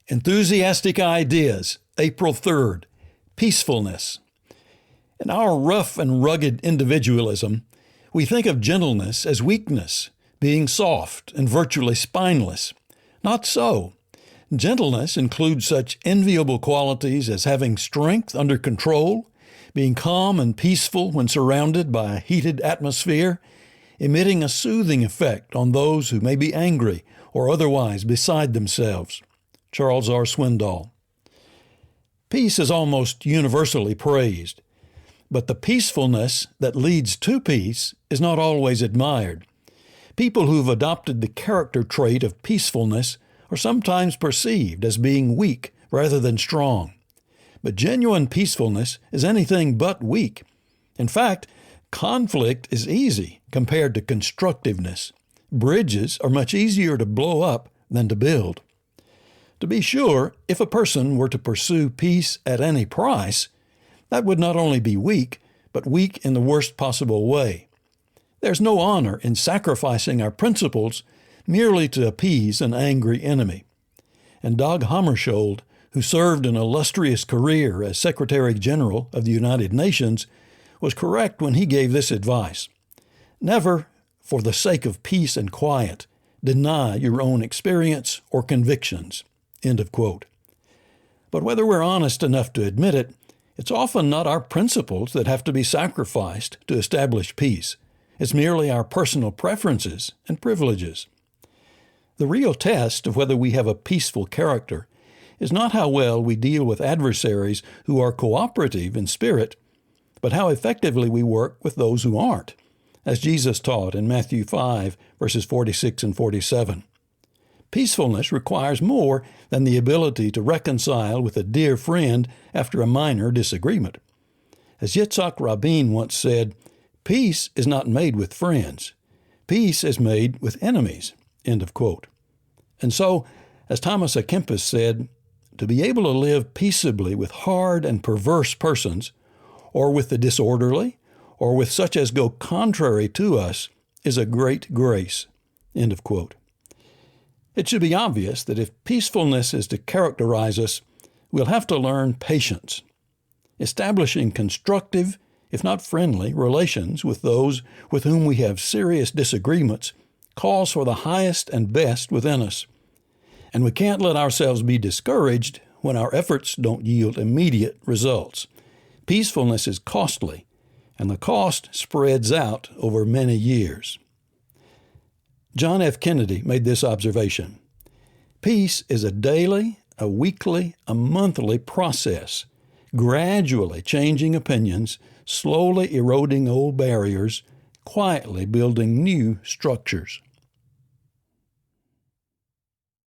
Enthusiastic Ideas, April 3rd, Peacefulness. In our rough and rugged individualism, we think of gentleness as weakness, being soft and virtually spineless. Not so. Gentleness includes such enviable qualities as having strength under control, being calm and peaceful when surrounded by a heated atmosphere, emitting a soothing effect on those who may be angry or otherwise beside themselves. Charles R. Swindoll. Peace is almost universally praised, but the peacefulness that leads to peace is not always admired. People who've adopted the character trait of peacefulness are sometimes perceived as being weak rather than strong. But genuine peacefulness is anything but weak. In fact, conflict is easy compared to constructiveness. Bridges are much easier to blow up than to build. To be sure, if a person were to pursue peace at any price, that would not only be weak, but weak in the worst possible way. There's no honor in sacrificing our principles merely to appease an angry enemy. And Dag Hammarskjöld, who served an illustrious career as Secretary General of the United Nations, was correct when he gave this advice. Never, for the sake of peace and quiet, deny your own experience or convictions. End of quote. But whether we're honest enough to admit it, it's often not our principles that have to be sacrificed to establish peace. It's merely our personal preferences and privileges. The real test of whether we have a peaceful character is not how well we deal with adversaries who are cooperative in spirit, but how effectively we work with those who aren't, as Jesus taught in Matthew 5, verses 46 and 47. Peacefulness requires more than the ability to reconcile with a dear friend after a minor disagreement. As Yitzhak Rabin once said, peace is not made with friends. Peace is made with enemies. End of quote. And so, as Thomas à Kempis said, to be able to live peaceably with hard and perverse persons, or with the disorderly, or with such as go contrary to us, is a great grace. End of quote. It should be obvious that if peacefulness is to characterize us, we'll have to learn patience. Establishing constructive, if not friendly, relations with those with whom we have serious disagreements calls for the highest and best within us. And we can't let ourselves be discouraged when our efforts don't yield immediate results. Peacefulness is costly, and the cost spreads out over many years. John F. Kennedy made this observation: peace is a daily, a weekly, a monthly process, gradually changing opinions, slowly eroding old barriers, quietly building new structures.